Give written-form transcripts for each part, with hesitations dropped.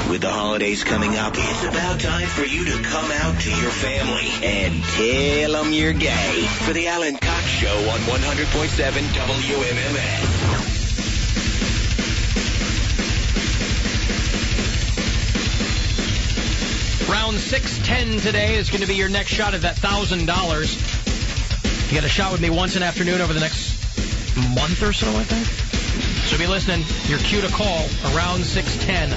With the holidays coming up, it's about time for you to come out to your family and tell them you're gay. For the Alan Cox Show on 100.7 WMMS. Round 610 today is going to be your next shot at that $1,000. You get a shot with me once an afternoon over the next month or so, I think. So be listening. Your cue to call around 610.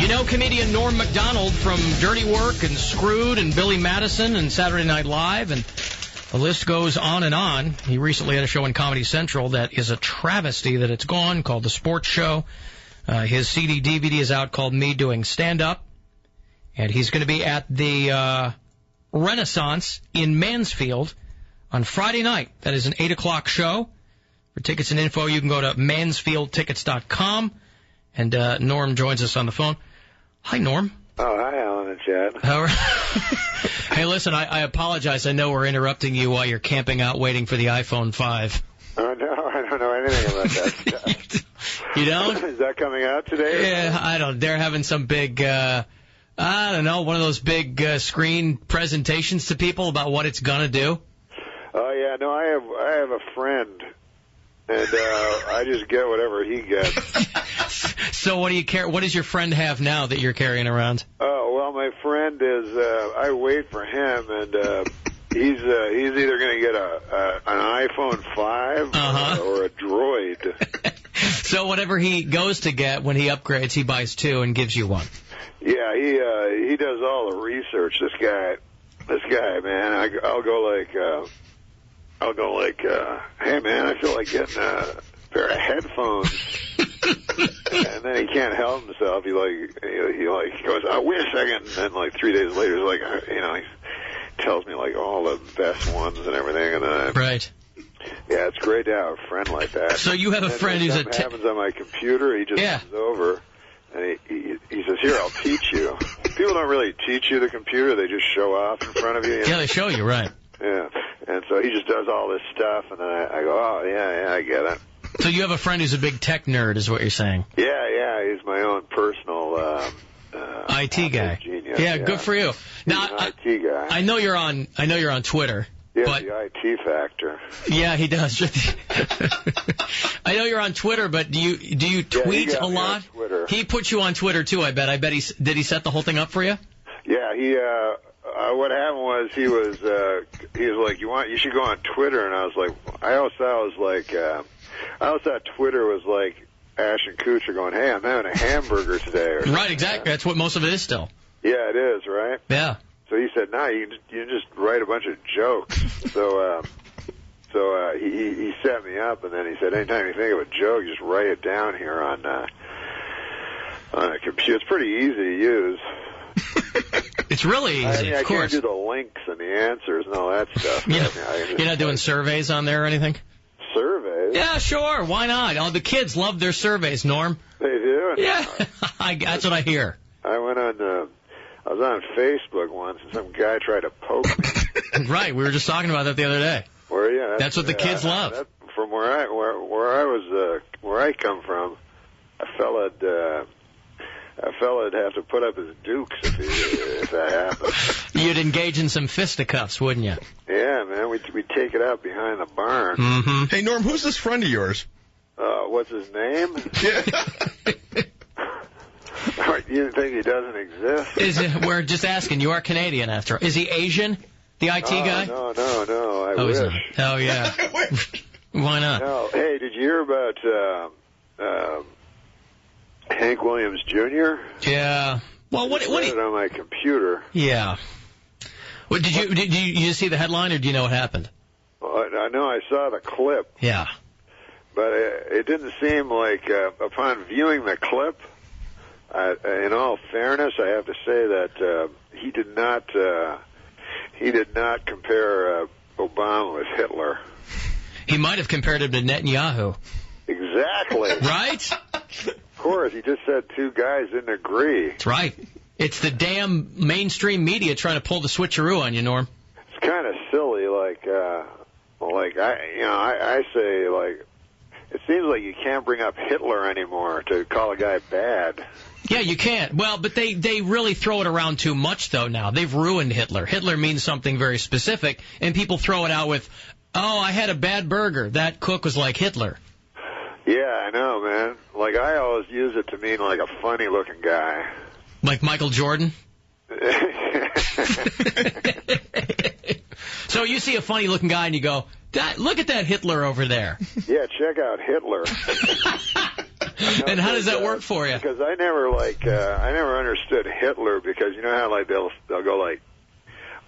You know comedian Norm Macdonald from Dirty Work and Screwed and Billy Madison and Saturday Night Live, and the list goes on and on. He recently had a show on Comedy Central that is a travesty that it's gone, called The Sports Show. His CD-DVD is out called Me Doing Stand-Up. And he's going to be at the Renaissance in Mansfield on Friday night. That is an 8 o'clock show. For tickets and info, you can go to mansfieldtickets.com. And Norm joins us on the phone. Hi, Norm. Oh, hi, Alan and Chad. All right. Hey, listen, I apologize. I know we're interrupting you while you're camping out waiting for the iPhone 5. Oh, no, I don't know anything about that stuff. You don't? Is that coming out today? Yeah, I don't. They're having some big... I don't know, one of those big screen presentations to people about what it's going to do? Oh, yeah, no, I have a friend, and I just get whatever he gets. So what do you care? What does your friend have now that you're carrying around? Oh, well, my friend is, I wait for him, and he's either going to get an iPhone 5 or a Droid. So whatever he goes to get, when he upgrades, he buys two and gives you one. Yeah, he does all the research. This guy, man. I'll go like, hey man, I feel like getting a pair of headphones, and then he can't help himself. He goes, oh, wait a second, and then like 3 days later, he's like, he tells me like all the best ones and everything, and then right. Yeah, it's great to have a friend like that. So you have a friend who's something happens on my computer, he just comes over. And he says, here, I'll teach you. People don't really teach you the computer. They just show off in front of you. Yeah, they show you, right. Yeah. And so he just does all this stuff, and then I go, oh, yeah, I get it. So you have a friend who's a big tech nerd, is what you're saying? Yeah, he's my own personal IT guy. Genius. Yeah, good for you. Now, IT guy. I know you're on Twitter. Yeah, but, the IT factor. Yeah, he does. I know you're on Twitter, but do you tweet a lot? He put you on Twitter too, I bet. Did he set the whole thing up for you? Yeah, what happened was he was like, you should go on Twitter, and I was like, I always thought Twitter was like Ashton Kutcher going, hey, I'm having a hamburger today. Or right, exactly. That's what most of it is still. Yeah, it is, right? Yeah. So he said, no, you just write a bunch of jokes. So he set me up, and then he said, anytime you think of a joke, just write it down here on a computer. It's pretty easy to use. It's really easy, I of course. I can't do the links and the answers and all that stuff. You're not doing surveys on there or anything? Surveys? Yeah, sure. Why not? Oh, the kids love their surveys, Norm. They do? Yeah. That's what I hear. I was on Facebook once, and some guy tried to poke me. Right, we were just talking about that the other day. Where, yeah, that's what the kids love. From where I come from, a fella'd have to put up his dukes if that happened. You'd engage in some fisticuffs, wouldn't you? Yeah, man, we'd take it out behind the barn. Mm-hmm. Hey, Norm, who's this friend of yours? What's his name? Yeah. You think he doesn't exist? We're just asking. You are Canadian, after all. Is he Asian, the IT guy? No. I wish. He's not. Oh, yeah. Why not? No. Hey, did you hear about Hank Williams Jr.? Yeah. Well, what? I read it on my computer. Yeah. Well, did you just see the headline, or do you know what happened? Well, I know I saw the clip. Yeah. But it didn't seem like, upon viewing the clip, in all fairness, I have to say that he did not compare Obama with Hitler. He might have compared him to Netanyahu. Exactly. Right? Of course, he just said two guys didn't agree. That's right. It's the damn mainstream media trying to pull the switcheroo on you, Norm. It's kind of silly, I say, like, it seems like you can't bring up Hitler anymore to call a guy bad. Yeah, you can't. Well, but they really throw it around too much, though, now. They've ruined Hitler. Hitler means something very specific, and people throw it out with, oh, I had a bad burger. That cook was like Hitler. Yeah, I know, man. Like, I always use it to mean, like, a funny-looking guy. Like Michael Jordan? So you see a funny-looking guy and you go, look at that Hitler over there. Yeah, check out Hitler. And how does that work for you? Because I never understood Hitler, because you know how, like, they'll go, like,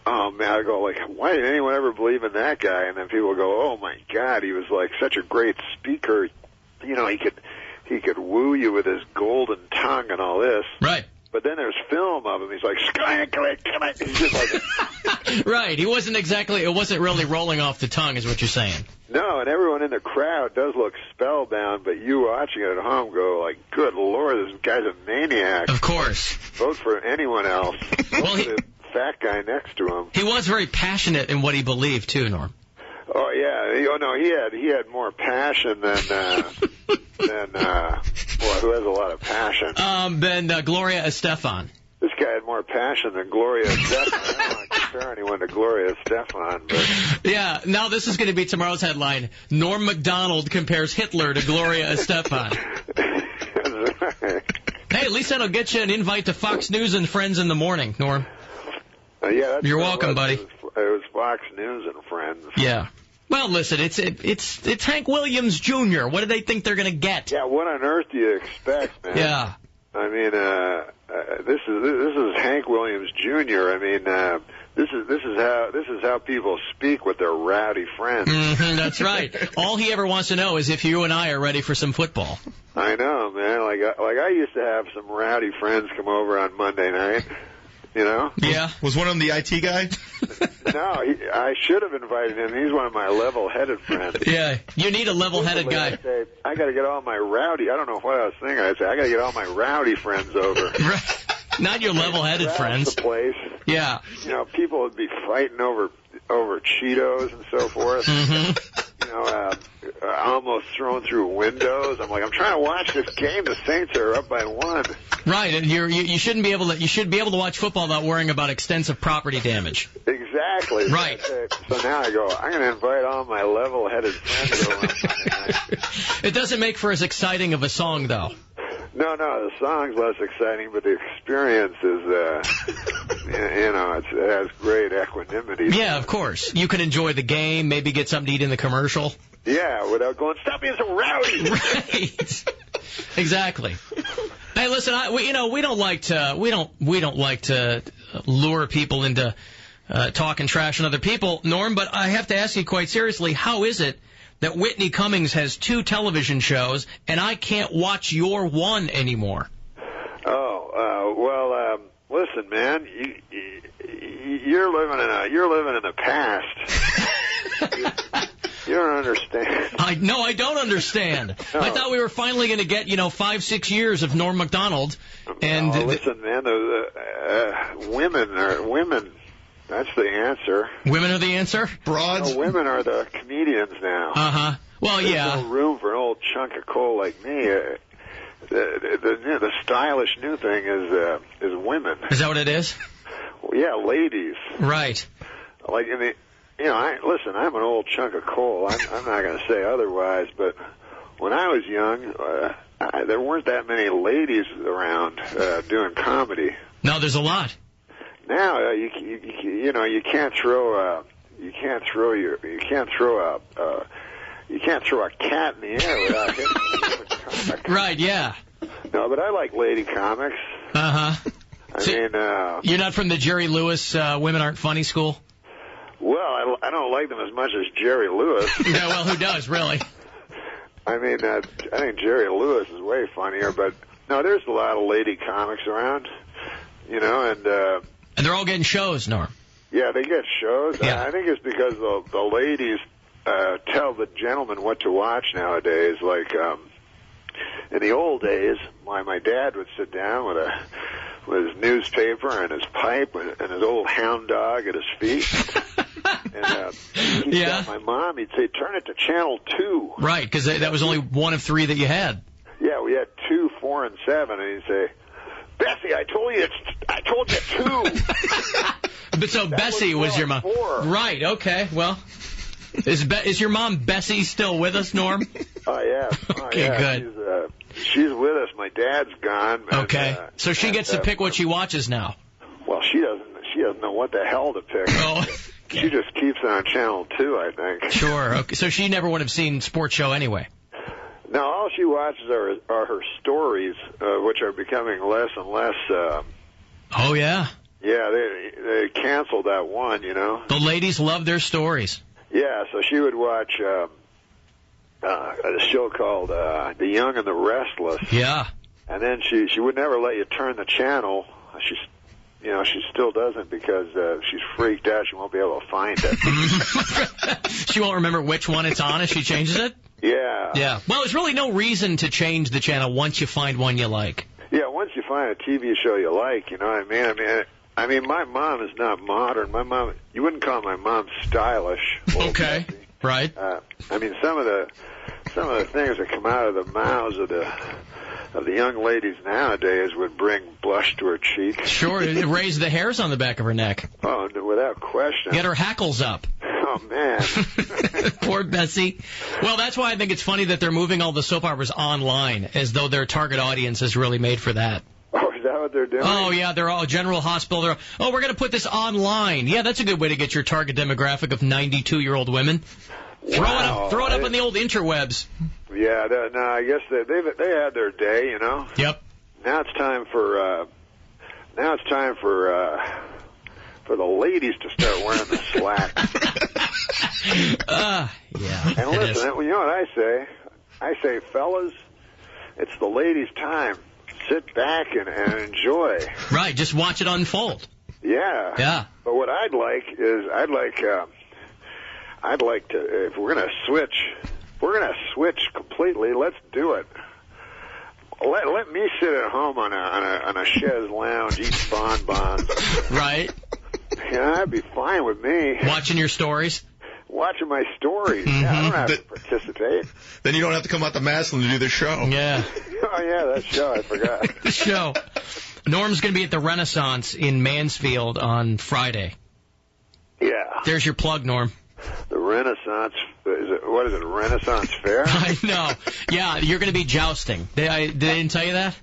oh, man, I go, like, why did anyone ever believe in that guy? And then people go, oh, my God, he was, like, such a great speaker. You know, he could woo you with his golden tongue and all this. Right. But then there's film of him. He's like, he's just like, right. It wasn't really rolling off the tongue, is what you're saying. No, and everyone in the crowd does look spellbound, but you watching it at home go like, good Lord, this guy's a maniac. Of course. Vote for anyone else. Well, the fat guy next to him. He was very passionate in what he believed, too, Norm. Oh, yeah. He had more passion than who has a lot of passion? Than Gloria Estefan. This guy had more passion than Gloria Estefan. I don't want to compare anyone to Gloria Estefan, but... Yeah, now this is going to be tomorrow's headline. Norm Macdonald compares Hitler to Gloria Estefan. That's right. Hey, at least that'll get you an invite to Fox News and Friends in the morning, Norm. Yeah, you're welcome, buddy. It was Fox News and Friends. Yeah. Well, listen, it's Hank Williams Jr. What do they think they're going to get? Yeah, what on earth do you expect, man? Yeah. I mean, this is Hank Williams Jr. I mean, this is how people speak with their rowdy friends. Mm-hmm, that's right. All he ever wants to know is if you and I are ready for some football. I know, man. Like I used to have some rowdy friends come over on Monday night. You know? Yeah. Was one of them the IT guy? No, I should have invited him. He's one of my level-headed friends. Yeah, you need a level-headed guy. I'd say, I got to get all my rowdy. I don't know what I was thinking. I'd say, I got to get all my rowdy friends over. Right. Not your level-headed friends. The place. Yeah. You know, people would be fighting over Cheetos and so forth. Mm-hmm. You know, almost thrown through windows. I'm like, I'm trying to watch this game. The Saints are up by 1. Right, and you shouldn't be able to. You should be able to watch football without worrying about extensive property damage. Exactly. Right. So now I go, I'm going to invite all my level-headed friends over on Monday night. It doesn't make for as exciting of a song, though. No, the song's less exciting, but the experience is, it has great equanimity. Yeah, of course. You can enjoy the game, maybe get something to eat in the commercial. Yeah, without going, stop being so rowdy. Right. Exactly. Hey, listen, we don't like to lure people into talking trash on other people, Norm. But I have to ask you quite seriously, how is it that Whitney Cummings has 2 television shows and I can't watch your one anymore? Well, listen, man, you're living in the past. You don't understand. I don't understand. No. I thought we were finally going to get, 5-6 years of Norm Macdonald. And listen, man, women. That's the answer. Women are the answer? Broads? No, women are the comedians now. Uh-huh. Well, There's yeah. no room for an old chunk of coal like me. The stylish new thing is women. Is that what it is? Well, yeah, ladies. Right. Like listen, I'm an old chunk of coal. I'm not going to say otherwise, but when I was young, there weren't that many ladies around doing comedy. No, there's a lot. Now you can't throw a cat in the air without hitting a Right, yeah. No, but I like lady comics. Uh-huh. You're not from the Jerry Lewis Women Aren't Funny school? Well, I don't like them as much as Jerry Lewis. Yeah, well, who does, really? I mean, I think Jerry Lewis is way funnier, but no, there's a lot of lady comics around, and they're all getting shows, Norm. Yeah, they get shows. Yeah. I think it's because the ladies tell the gentlemen what to watch nowadays. Like in the old days, my dad would sit down with his newspaper and his pipe and his old hound dog at his feet. And he'd tell my mom, he'd say, turn it to channel 2. Right, because that was only one of 3 that you had. Yeah, we had 2, 4, and 7, and he'd say, Bessie, I told you 2. But so Bessie was your mom. 4. Right, okay, well. Is your mom Bessie still with us, Norm? Oh, yeah. Okay, good. She's with us. My dad's gone. Okay, so she gets to pick what she watches now. Well, she doesn't know what the hell to pick. Oh. She just keeps it on channel 2, I think. Sure, okay. So she never would have seen Sports Show anyway. No, all she watches are her stories, which are becoming less and less. Oh, yeah? Yeah, they canceled that one, you know. The ladies love their stories. Yeah, so she would watch a show called The Young and the Restless. Yeah. And then she would never let you turn the channel. She still doesn't because she's freaked out. She won't be able to find it. She won't remember which one it's on if she changes it? Yeah. Yeah. Well, there's really no reason to change the channel once you find one you like. Yeah, once you find a TV show you like, you know what I mean? My mom is not modern. My mom, you wouldn't call my mom stylish. Okay. Right. I mean, some of the things that come out of the mouths of the young ladies nowadays would bring blush to her cheeks. Sure, it raised the hairs on the back of her neck. Oh, without question. Get her hackles up. Oh, man. Poor Bessie. Well, that's why I think it's funny that they're moving all the soap operas online, as though their target audience is really made for that. Oh, is that what they're doing? Oh, yeah, they're all General Hospital. We're going to put this online. Yeah, that's a good way to get your target demographic of 92-year-old women. Wow. Throw it up on the old interwebs. Yeah, no, I guess they had their day, you know. Yep. Now it's time for the ladies to start wearing the slacks. Yeah. And listen, you know what I say? I say, fellas, it's the ladies' time. Sit back and enjoy. Right, just watch it unfold. Yeah. Yeah. But what I'd like to, if we're gonna switch completely, let's do it. Let me sit at home on a chaise lounge, eat bonbons. Right. Yeah, that'd be fine with me. Watching your stories. Watching my stories. Mm-hmm. Yeah, I don't have to participate. Then you don't have to come out to Massillon to do the show. Yeah. Oh, yeah, that show. I forgot. The show. Norm's going to be at the Renaissance in Mansfield on Friday. Yeah. There's your plug, Norm. The Renaissance. What is it, Renaissance Fair? I know. Yeah, you're going to be jousting. They didn't tell you that?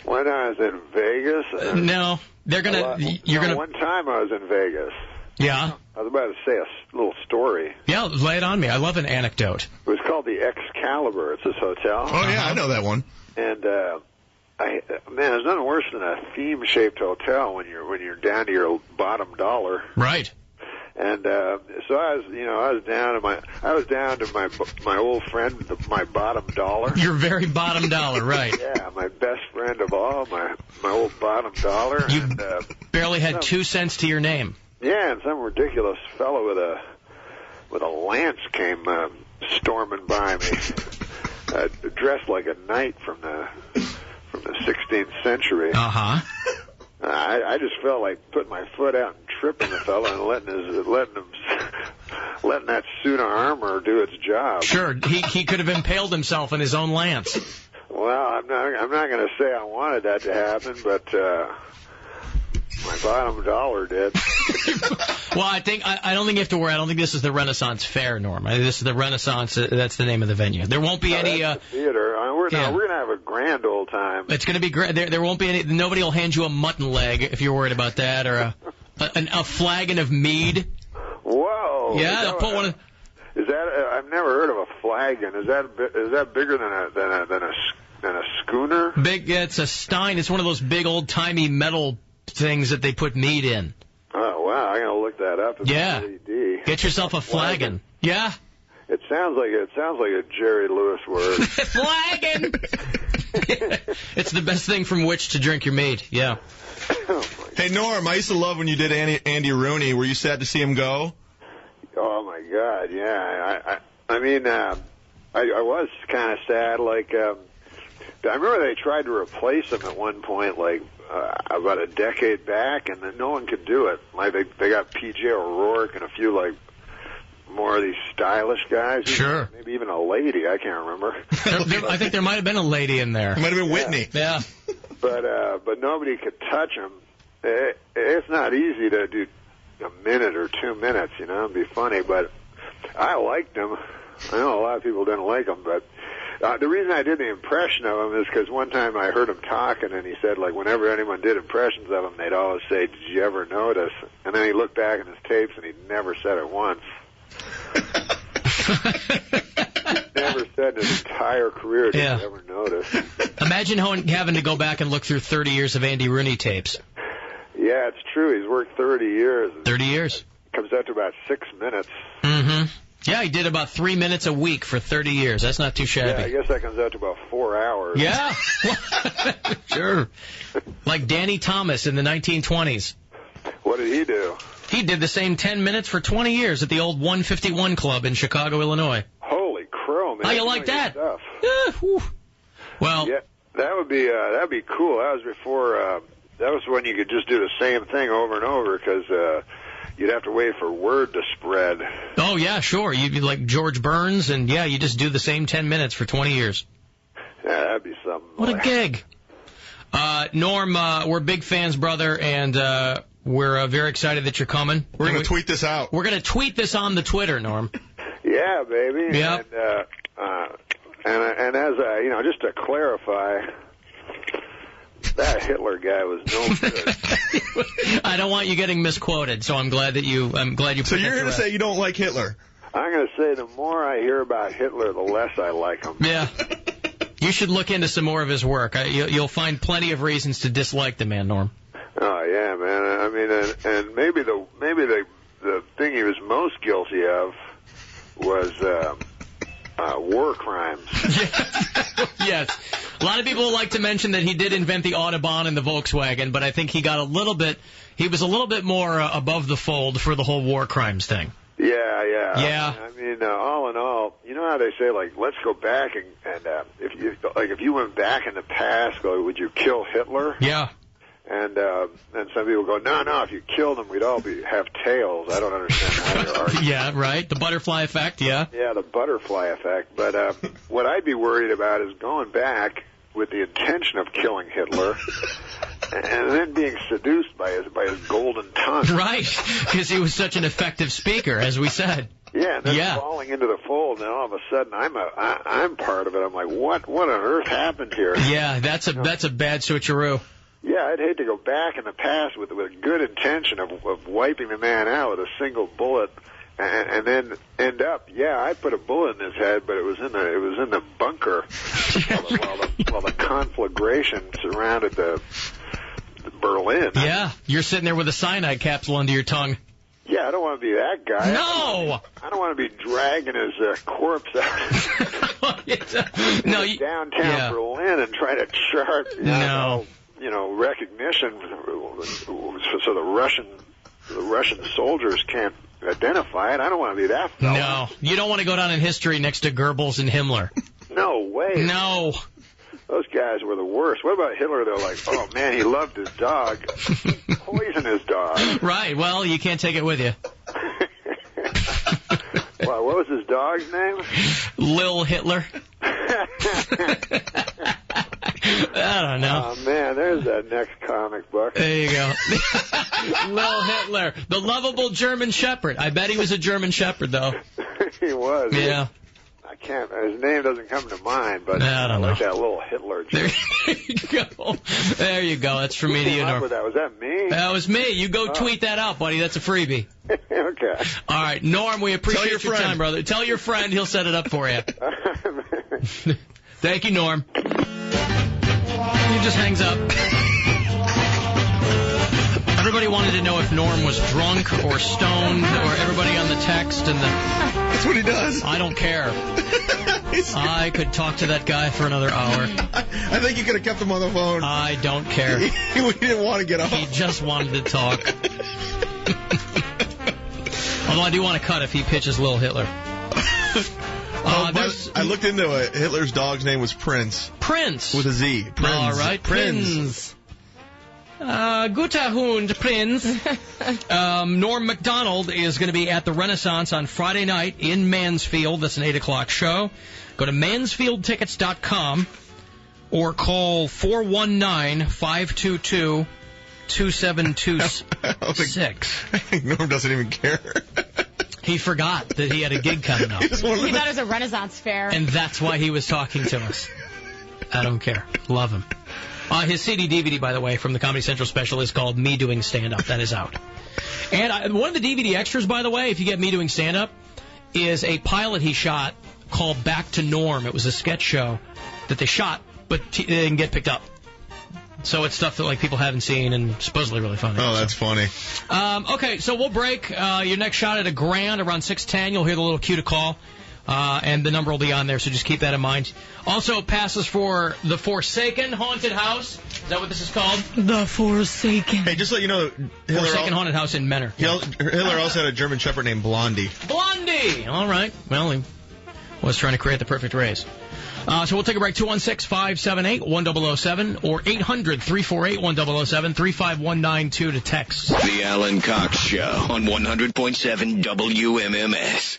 When I was in Vegas? No. They're going to... One time I was in Vegas. Yeah? I was about to say a little story. Yeah, lay it on me. I love an anecdote. It was called the Excalibur. It's this hotel. Oh, yeah, I know that one. And, there's nothing worse than a theme-shaped hotel when you're down to your bottom dollar. Right. And so I was down to my old friend, my bottom dollar. Your very bottom dollar, right? Yeah, my best friend of all, my old bottom dollar. You barely had 2 cents to your name. Yeah, and some ridiculous fellow with a lance came storming by me, dressed like a knight from the 16th century. Uh-huh. I just felt like putting my foot out and tripping the fellow and letting that suit of armor do its job. Sure, he could have impaled himself in his own lance. Well, I'm not going to say I wanted that to happen, but my bottom dollar did. Well, I don't think you have to worry. I don't think this is the Renaissance Fair, Norm. This is the Renaissance. That's the name of the venue. There won't be any theater. We're going to have a grand old time. It's going to be great. There won't be any. Nobody will hand you a mutton leg if you're worried about that, or a flagon of mead. Whoa! Yeah, they'll put one. Is that? I've never heard of a flagon. Is that bigger than a schooner? Big. Yeah, it's a stein. It's one of those big old timey metal things that they put mead in. Oh wow! I'm gonna look that up. Yeah. LED. Get yourself a flagon. Yeah. It sounds like a Jerry Lewis word. Flagon. It's the best thing from which to drink your mead. Yeah. Hey Norm, I used to love when you did Andy Rooney. Were you sad to see him go? Oh my God, yeah. I was kind of sad. Like I remember they tried to replace him at one point, like about a decade back, and then no one could do it. Like they got P.J. O'Rourke and a few like more of these stylish guys. Sure. Maybe even a lady. I can't remember. I think there might have been a lady in there. It might have been Whitney. Yeah. But nobody could touch him. It's not easy to do a minute or 2 minutes, you know, and be funny. But I liked him. I know a lot of people didn't like him, but the reason I did the impression of him is because one time I heard him talking, and he said, like, whenever anyone did impressions of him, they'd always say, "Did you ever notice?" And then he looked back in his tapes, and he never said it once. Never said in his entire career, "Did you ever notice?" Imagine having to go back and look through 30 years of Andy Rooney tapes. Yeah, it's true. He's worked 30 years. 30 years. Comes out to about 6 minutes. Mm-hmm. Yeah, he did about 3 minutes a week for 30 years. That's not too shabby. Yeah, I guess that comes out to about 4 hours. Yeah. Sure. Like Danny Thomas in the 1920s. What did he do? He did the same 10 minutes for 20 years at the old 151 Club in Chicago, Illinois. Holy crow, man. How you like that? Stuff. Well, yeah, that'd be cool. That was before, that was when you could just do the same thing over and over, because you'd have to wait for word to spread. Oh, yeah, sure. You'd be like George Burns, and, yeah, you just do the same 10 minutes for 20 years. Yeah, that'd be something. What a gig. Norm, we're big fans, brother, and we're very excited that you're coming. We're going to tweet this out. We're going to tweet this on the Twitter, Norm. Yeah, baby. Yep. And as you know, just to clarify, that Hitler guy was no good. I don't want you getting misquoted, so I'm glad you. So you're going to say you don't like Hitler? I'm going to say the more I hear about Hitler, the less I like him. Yeah. You should look into some more of his work. You'll find plenty of reasons to dislike the man, Norm. Oh yeah, man. I mean, and maybe the thing he was most guilty of was war crimes. Yes. A lot of people like to mention that he did invent the Autobahn and the Volkswagen, but I think he was a little bit more above the fold for the whole war crimes thing. Yeah. Yeah. I mean, all in all, you know how they say, like, let's go back and if you went back in the past, would you kill Hitler? Yeah. And some people go, no, if you killed him, we'd all have tails. I don't understand how you're arguing. Yeah, right. The butterfly effect, yeah. Yeah, the butterfly effect. But what I'd be worried about is going back with the intention of killing Hitler and then being seduced by his golden tongue. Right, because he was such an effective speaker, as we said. Yeah, and then falling into the fold, and all of a sudden I'm part of it. I'm like, what on earth happened here? Yeah, that's a bad switcheroo. Yeah, I'd hate to go back in the past with a good intention of wiping the man out with a single bullet, and then end up. Yeah, I put a bullet in his head, but it was in the bunker while the conflagration surrounded the Berlin. Yeah, you're sitting there with a cyanide capsule under your tongue. Yeah, I don't want to be that guy. No! I don't want to be dragging his corpse out downtown Berlin and try to chart recognition so the Russian soldiers can't identify it. I don't want to be that fellow. No, you don't want to go down in history next to Goebbels and Himmler. No way. No. Those guys were the worst. What about Hitler? They're like, oh, man, he loved his dog. Poison his dog. Right. Well, you can't take it with you. Well, what was his dog's name? Lil Hitler. I don't know. Oh, man, there's that next comic book. There you go. Lil Hitler, the lovable German Shepherd. I bet he was a German Shepherd, though. He was. Yeah. I can't. His name doesn't come to mind, but I don't know. Like that little Hitler. There you go. There you go. That's from me to you, Norm. Was that me? That was me. You go tweet that out, buddy. That's a freebie. Okay. All right, Norm. We appreciate your time, brother. Tell your friend. He'll set it up for you. Thank you, Norm. He just hangs up. Everybody wanted to know if Norm was drunk or stoned, or everybody on the text and the... That's what he does. I don't care. I could talk to that guy for another hour. I think you could have kept him on the phone. I don't care. He didn't want to get off. He just wanted to talk. Although I do want to cut if he pitches Lil Hitler. I looked into it. Hitler's dog's name was Prince. Prince. With a Z. Prince. All right, Prince. Guter Hund, Prince. Norm Macdonald is going to be at the Renaissance on Friday night in Mansfield. That's an 8 o'clock show. Go to mansfieldtickets.com or call 419-522-2726. I think Norm doesn't even care. He forgot that he had a gig coming up. He thought it was a Renaissance fair. And that's why he was talking to us. I don't care. Love him. His CD-DVD, by the way, from the Comedy Central special is called Me Doing Stand-Up. That is out. And one of the DVD extras, by the way, if you get Me Doing Stand-Up, is a pilot he shot called Back to Norm. It was a sketch show that they shot, but it didn't get picked up. So it's stuff that like people haven't seen and supposedly really funny. Oh, that's funny. Okay, so we'll break. Your next shot at $1,000 around 6:10. You'll hear the little cue to call, and the number will be on there. So just keep that in mind. Also, passes for the Forsaken Haunted House. Is that what this is called? The Forsaken. Hey, just to let you know, Forsaken Haunted House in Menor. Hitler also had a German Shepherd named Blondie. Blondie. All right. Well, he was trying to create the perfect race. So we'll take a break. 216-578-1007 or 800-348-1007, 35192 to text. The Alan Cox Show on 100.7 WMMS.